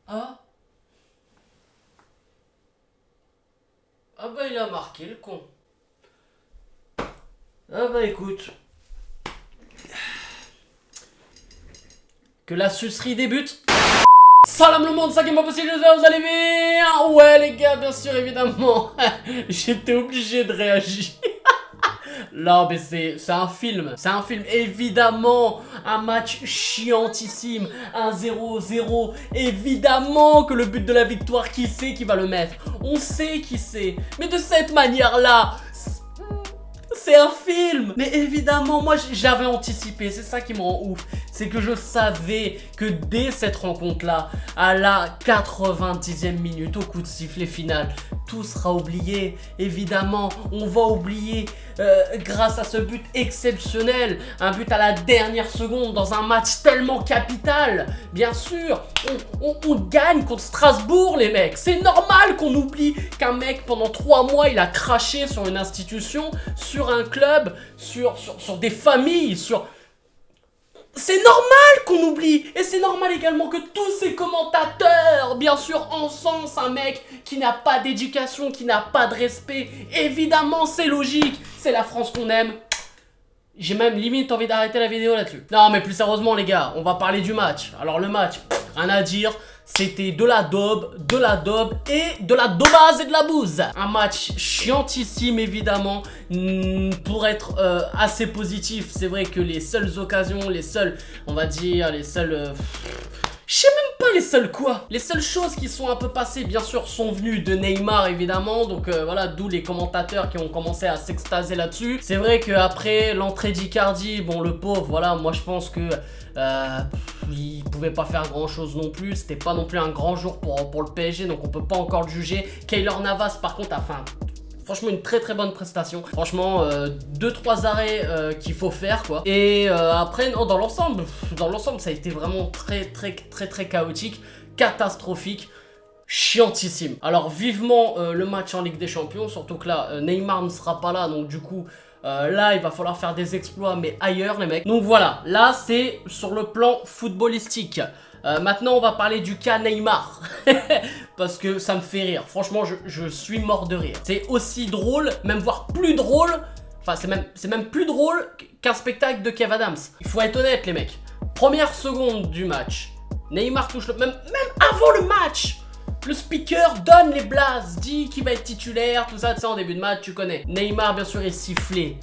Ah. Ah bah il a marqué le con. Ah bah écoute. Que la sucerie débute. Salam le monde, ça qui est pas possible, j'espère que vous allez bien. Ouais les gars, bien sûr, évidemment. J'étais obligé de réagir. Non mais c'est un film, évidemment, un match chiantissime, 1-0-0, évidemment que le but de la victoire, qui c'est qui va le mettre? On sait qui c'est, mais de cette manière-là, c'est un film. Mais évidemment, moi j'avais anticipé, c'est ça qui me rend ouf, c'est que je savais que dès cette rencontre-là, à la 90e minute, au coup de sifflet final, tout sera oublié. Évidemment, on va oublier grâce à ce but exceptionnel, un but à la dernière seconde dans un match tellement capital. Bien sûr, on gagne contre Strasbourg, les mecs. C'est normal qu'on oublie qu'un mec pendant 3 mois il a craché sur une institution, sur un club, sur des familles, C'est normal qu'on oublie. Et c'est normal également que tous ces commentateurs, bien sûr, encensent un mec qui n'a pas d'éducation, qui n'a pas de respect. Évidemment, c'est logique. C'est la France qu'on aime. J'ai même limite envie d'arrêter la vidéo là-dessus. Non, mais plus sérieusement, les gars, on va parler du match. Alors, le match, rien à dire. C'était de la daube et de la daubase et de la bouse. Un match chiantissime évidemment. Pour être assez positif, c'est vrai que les seules occasions, on va dire, je sais même pas les seules quoi. Les seules choses qui sont un peu passées, bien sûr, sont venues de Neymar évidemment. Donc voilà, d'où les commentateurs qui ont commencé à s'extaser là-dessus. C'est vrai qu'après l'entrée d'Icardi, bon le pauvre, voilà, moi je pense que il pouvait pas faire grand chose non plus. C'était pas non plus un grand jour pour le PSG, donc on peut pas encore le juger. Keylor Navas par contre a fait franchement une très bonne prestation. Franchement 2-3 arrêts qu'il faut faire quoi. Et après non, dans l'ensemble ça a été vraiment très chaotique, catastrophique, chiantissime. Alors vivement le match en Ligue des Champions, surtout que là Neymar ne sera pas là, donc du coup là il va falloir faire des exploits mais ailleurs les mecs. Donc voilà, là c'est sur le plan footballistique. Maintenant on va parler du cas Neymar parce que ça me fait rire. Franchement je suis mort de rire. C'est aussi drôle, même voire plus drôle. Enfin c'est même plus drôle qu'un spectacle de Kev Adams. Il faut être honnête les mecs. Première seconde du match, Neymar touche même avant le match, le speaker donne les blazes, dit qu'il va être titulaire, tout ça, en début de match, tu connais. Neymar, bien sûr, est sifflé.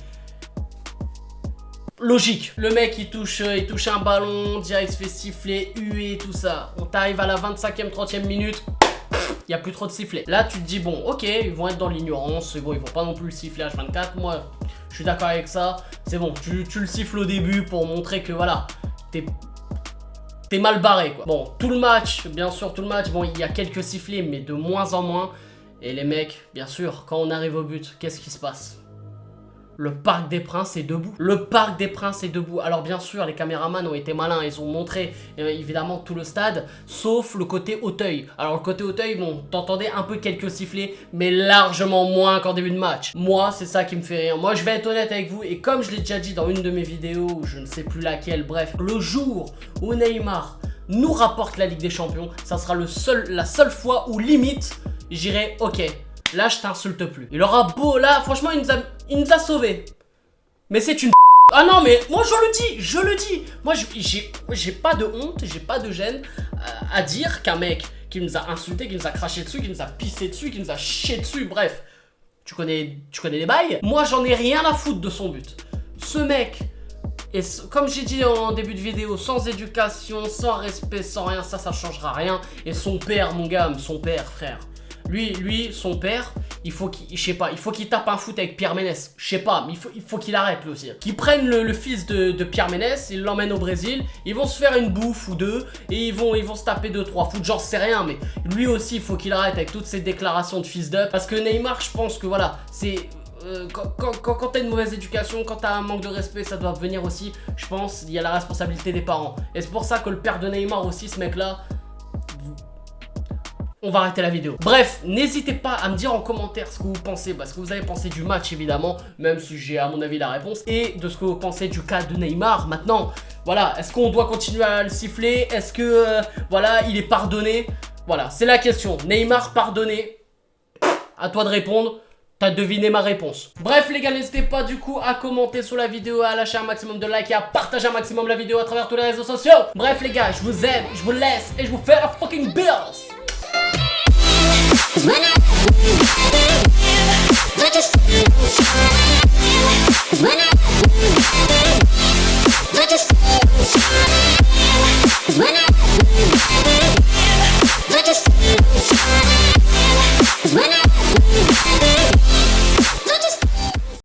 Logique, le mec il touche un ballon, direct se fait siffler, huer, tout ça. On t'arrive à la 25e, 30e minute, il n'y a plus trop de sifflets. Là tu te dis bon ok, ils vont être dans l'ignorance, c'est bon, ils vont pas non plus le siffler H24, moi je suis d'accord avec ça. C'est bon, tu le siffles au début pour montrer que voilà, t'es mal barré quoi. Bon, tout le match, bien sûr tout le match, bon il y a quelques sifflets mais de moins en moins. Et les mecs, bien sûr, quand on arrive au but, qu'est-ce qui se passe? Le Parc des Princes est debout. Le Parc des Princes est debout. Alors bien sûr, les caméramans ont été malins. Ils ont montré évidemment tout le stade, sauf le côté Auteuil. Alors le côté Auteuil, bon, t'entendais un peu quelques sifflets, mais largement moins qu'en début de match. Moi, c'est ça qui me fait rire. Moi, je vais être honnête avec vous. Et comme je l'ai déjà dit dans une de mes vidéos, je ne sais plus laquelle, bref, le jour où Neymar nous rapporte la Ligue des Champions, ça sera la seule fois où limite, j'irai ok. Là, je t'insulte plus. Il aura beau, là, franchement, il nous a sauvés. Mais c'est une ah non, mais moi, je le dis. Moi, j'ai pas de honte, j'ai pas de gêne à dire qu'un mec qui nous a insulté, qui nous a craché dessus, qui nous a pissé dessus, qui nous a chié dessus, bref. Tu connais les bails. Moi, j'en ai rien à foutre de son but. Ce mec, et comme j'ai dit en début de vidéo, sans éducation, sans respect, sans rien, ça changera rien. Et son père, mon gars, son père, frère. Lui, son père, il faut qu'il tape un foot avec Pierre Ménès. Je sais pas, mais il faut qu'il arrête lui aussi. Qu'il prenne le fils de Pierre Ménès, il l'emmène au Brésil, ils vont se faire une bouffe ou deux, et ils vont se taper 2-3 foot, j'en sais rien, mais lui aussi, il faut qu'il arrête avec toutes ces déclarations de fils d'up. Parce que Neymar, je pense que voilà, c'est... quand t'as une mauvaise éducation, quand t'as un manque de respect, ça doit venir aussi, je pense, il y a la responsabilité des parents. Et c'est pour ça que le père de Neymar aussi, ce mec-là... on va arrêter la vidéo. Bref, n'hésitez pas à me dire en commentaire ce que vous pensez, ce que vous avez pensé du match évidemment, même si j'ai à mon avis la réponse, et de ce que vous pensez du cas de Neymar. Maintenant, voilà, est-ce qu'on doit continuer à le siffler? Est-ce que, voilà, il est pardonné? Voilà, c'est la question. Neymar pardonné? À toi de répondre. T'as deviné ma réponse. Bref les gars, n'hésitez pas du coup à commenter sur la vidéo, à lâcher un maximum de likes et à partager un maximum la vidéo à travers tous les réseaux sociaux. Bref les gars, je vous aime, je vous laisse et je vous fais la fucking bills. When I